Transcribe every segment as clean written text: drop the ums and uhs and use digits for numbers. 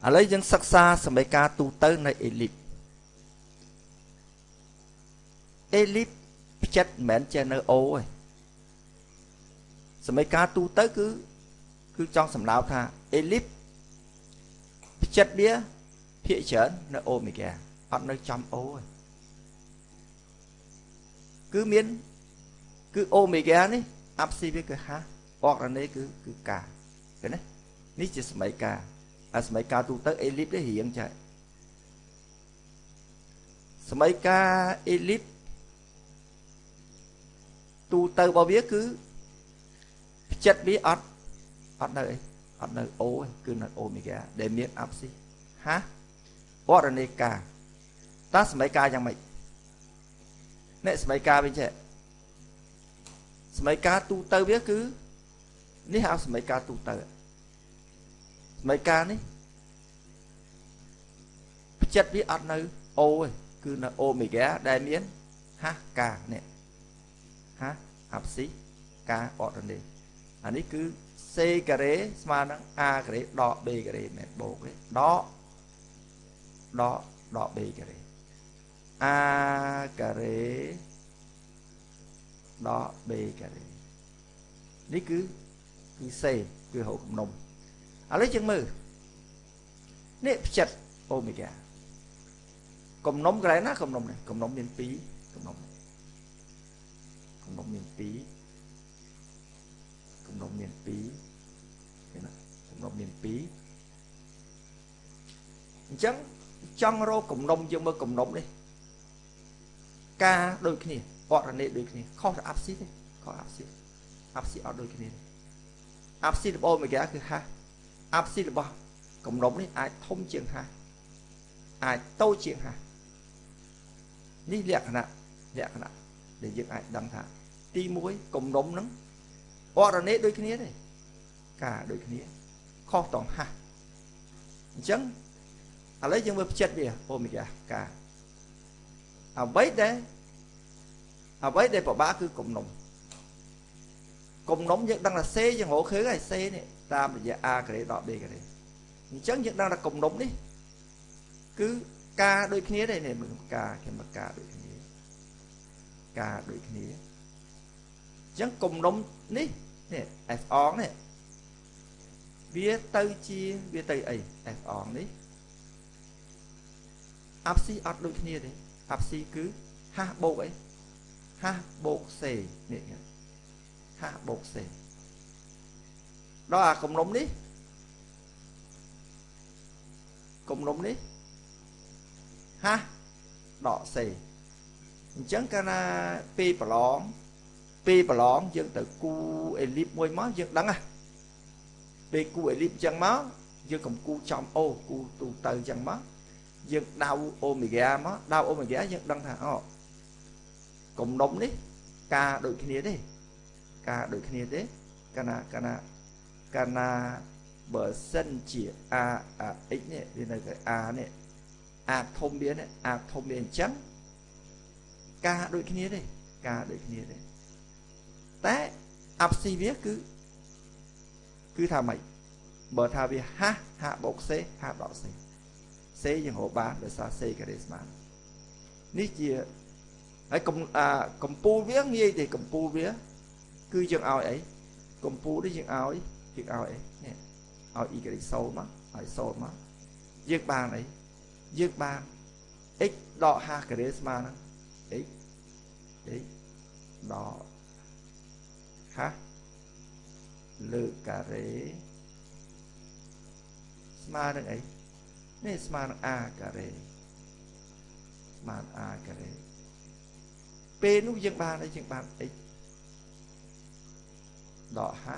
ឥឡូវយើងសិក្សាសមីការទូទៅនៃអេលីបផ្ចិតមិនមែនចេះនៅអូទេសមីការទូទៅគឺចង់សម្ដៅថាអេលីបផ្ចិតវាភាគច្រើននៅអូមេហ្គាអត់នៅចំអូទេគឺមានគឺអូមេហ្គានេះអាប់ស៊ីវាគឺហាអករ៉ានេគឺកាឃើញទេនេះជាសមីការសមីការទូទៅអេលីបនេះរៀងចាសមីការអេលីបទូទៅរបស់វាគឺផ្ចិតវាអត់នៅអីអត់នៅអូទេគឺនៅអូមេហ្គាដែលមានអាប់ស៊ីហាអរនេកាតើសមីការយ៉ាងម៉េចនេះសមីការវិញចេះសមីការទូទៅវាគឺនេះហៅសមីការទូទៅសមីការនេះផ្ចិតវាអត់នៅអូទេគឺនៅអូមេហ្គាដែលមានហាកានេះហាអាប់ស៊ីកាអរនេអានេះគឺសេការ៉េស្មើនឹងអាការ៉េដកបេការ៉េមិនបូកទេដកបេការ៉េអាការ៉េដកបេការ៉េនេះគឺសេគឺហៅគំនុំឥឡូវយើងមើលនេះផ្ចិតអូមេហ្គាគំនុំកន្លែងណាគំនុំនេះគំនុំមាន2គំនុំមាន2គំនុំមាន2ឃើញណាគំនុំមាន2អញ្ចឹងចង់រកគំនុំយើងមើលគំនុំនេះការដូចគ្នាអរណេដូចគ្នាខុសតែអាប់ស៊ីទេខុសអាប់ស៊ីអត់ដូចគ្នាអាប់ស៊ីរបស់អូមេហ្គាគឺហាអាប់ស៊ីរបស់គំនុំនេះអាចធំជាងហាអាចតូចជាងហានេះលក្ខណៈដែលយើងអាចដឹងថាទី1គំនុំហ្នឹងអរណេដូចគ្នាទេការដូចគ្នាខុសតង់ហាអញ្ចឹងឥឡូវយើងមើលផ្ចិតវាអូមេហ្គាការអ្វីដែលពិបាកគឺគំនុំយើងដឹងថាសេយើងរកឃើញហើយសេនេះតាមរយៈអាការ៉េដកបេការ៉េអញ្ចឹងយើងដឹងថាគំនុំនេះគឺការដូចគ្នាទេនេះមើលការគេមកការដូចគ្នាអញ្ចឹងគំនុំនេះf អងនេះវាទៅអី f អងនេះអាប់ស៊ីអត់ដូចគ្នាទេអាប់ស៊ីគឺហាស់បូកអីហាស់បូកសេនេះហាស់បូកសេដល់អាគំនុំនេះហាស់ដកសេអញ្ចឹងកាលណាពេលប្រឡងយើងទៅគូអេលីបមួយមកយើងដឹងហ่ะពេលគូអេលីបអញ្ចឹងមកយើងកំគូចំអូគូទូទៅអញ្ចឹងមកយើងដៅអូមេហ្គាមកដៅអូមេហ្គាយើងដឹងថាគំនុំនេះការដូចគ្នាទេកាលណាបើសិនជា x នេះវានៅcái a នេះអាធំវានេះអាធំវាអញ្ចឹងការដូចគ្នាទេតែអាប់ស៊ីវាគឺថាម៉េចបើថាវាហាបូកសេហាដកសេយើងរកបានដោយសារសេការ៉េស្មើនេះជាហើយកម្ពូលវាងាយទេកម្ពូលវាគឺយើងឲ្យអីកម្ពូលនេះយើងឲ្យអីនេះឲ្យ y ការ៉េ0មកឲ្យ0មកយើងបានអីយើងបាន x ដកហាការ៉េស្មើនឹង x ដកហាលើការ៉េស្មើនឹងអីនេះស្មើនឹង a ការ៉េពេលនោះយើងបានអីយើងបាន x ដកហា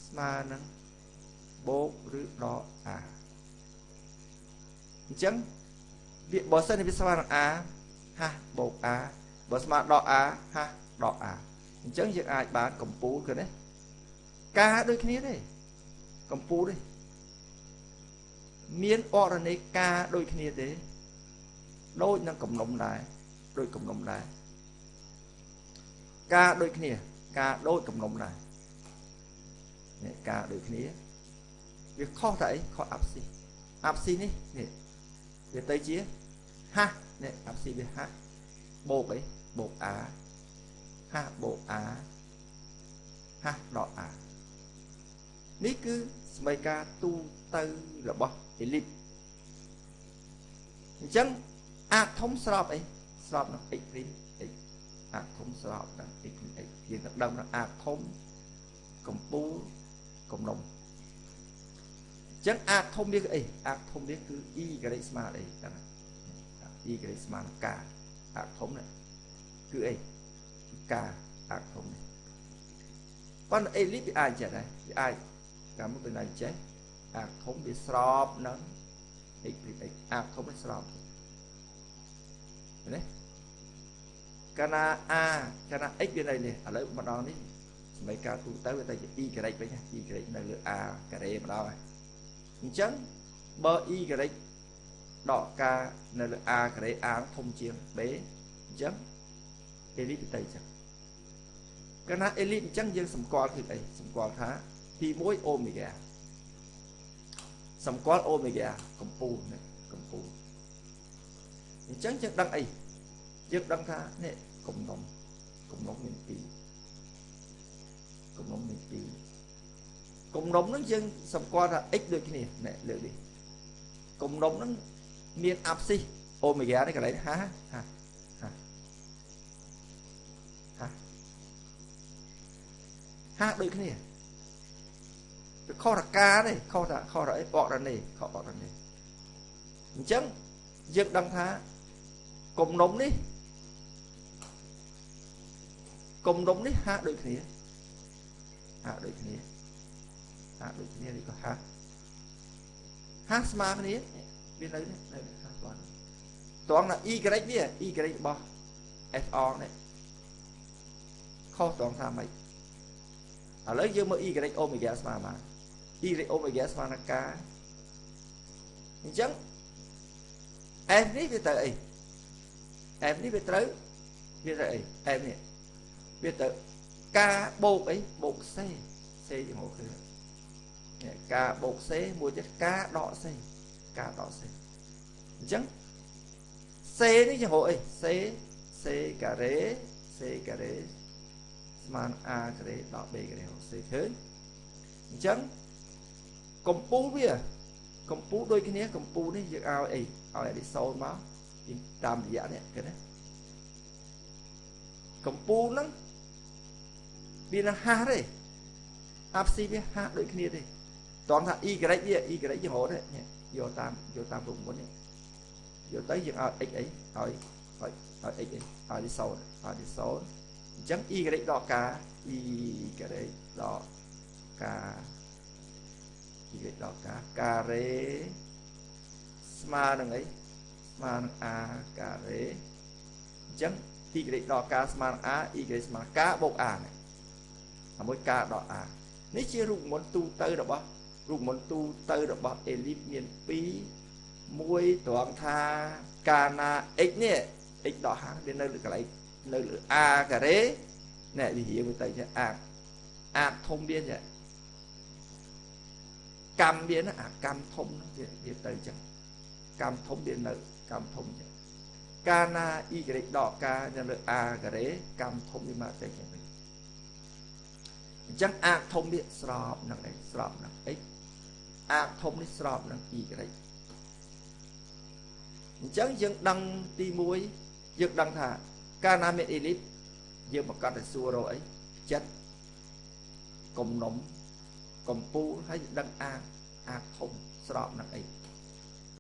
ស្មើនឹងបូកឬដក a អញ្ចឹងវាបើសិនវាស្មើនឹង a ហាបូក a បើស្មើដក a ហាដក a អញ្ចឹងយើងអាចបានកម្ពូលគឺនេះការដូចគ្នាទេកម្ពូលនេះមានអរណេការដូចគ្នាទេដូចនឹងគំនុំដែរការដូចគ្នាការដូចគំនុំដែរនេះការដូចគ្នា việc khó thấy khó áp xí ní nè về tới chia ha nè áp xí về ha bộ ấy bộ á ha bộ á ha đỏ á ní cứ mấy ca tu tư là bao elip chẳng thống sọp ấy sọp nó ít đi thống sọp nó ít hiện tập đông nó thống cộng bú cộng đồng chẳng thông biết ấy thông biết cứ y cái đấy mà đấy y cái đấy mà cả thống này cứ ấy cả thống này con elip bị ai chạy đây ai cả một bên này chết thống bị sọp nó ít thống bị sọp đấy cana x bên này nè ở lấy một đòn đi mấy ca tu tới với tay y cái đấy với nha y cái đấy là lựa cái đấy mà đâu này chấn bơ y cái đấy đỏ ca là lựa cái đấy nó thông chiếm bế chấn elite tay chẳng cana elite chấn dân sầm qua thì đây sầm qua thá thì mỗi omega sầm qua omega cầm pu này cầm pu chấn chấn đăng ấy giấc đăng thá nè cộng đồng miền Tây cộng đồng miền Tây cộng đồng nó dân sầm qua là x được cái này nè lựa đi cộng đồng nó miền áp xí omega đấy cái đấy ha được cái này kho là ca đây kho là ấy bọ ra này chấn giấc đăng thá cộng đồng đi ha được cái này được cái này thì có ha smart cái này bên đấy này toán là y cái bao FO này kho toán tham mày ở lấy dương mơ y cái omega smart mà y cái omega smart là k chấn em đi về tới bây giờ em này bây giờ k bột ấy bột c thì một cái k bột c mua chất k đỏ c chấn c đấy chứ hội c cà rế man a cà rế đỏ b cà rế c thế chấn công pú đôi cái này công pú đấy giờ ao đi sâu máu làm gì vậy cái đấy công pú nó biên là ha đấy áp xí biết ha đôi kia đi toàn là y cái đấy chứ hổ đấy nhé vô tam vùng bốn này vô tới dựng ở x ấy hỏi x ấy hỏi đi sâu chẳng y cái đấy đỏ cá y cái đấy đỏ cá y cái đỏ cá cà rế ma đằng ấy ma a cà rế chẳng y cái đấy đỏ cá ma a y cái đấy ma cá bột này mỗi ca đỏ nếu chưa rụng muốn tu tới được bao elip miền Pí môi toàn tha cana x nè x đỏ hàng đến nơi được cái nơi lửa a cà rế nè thì hiểu người tây chứ thông biên vậy cam biên cam thông biên tây chẳng cam thông biên nơi cam thông chứ cana y cái đỏ ca nhân lửa a cà rế cam thông biên mà tây chẳng chẳng thông biết sọp nặng ấy thông biết sọp nặng gì cái đấy chẳng dân đăng ti muối dân đăng thả cana mẹ elip dân một con là xua rồi ấy chất cùng nóng cùng pu hay đăng thông sọp nặng ấy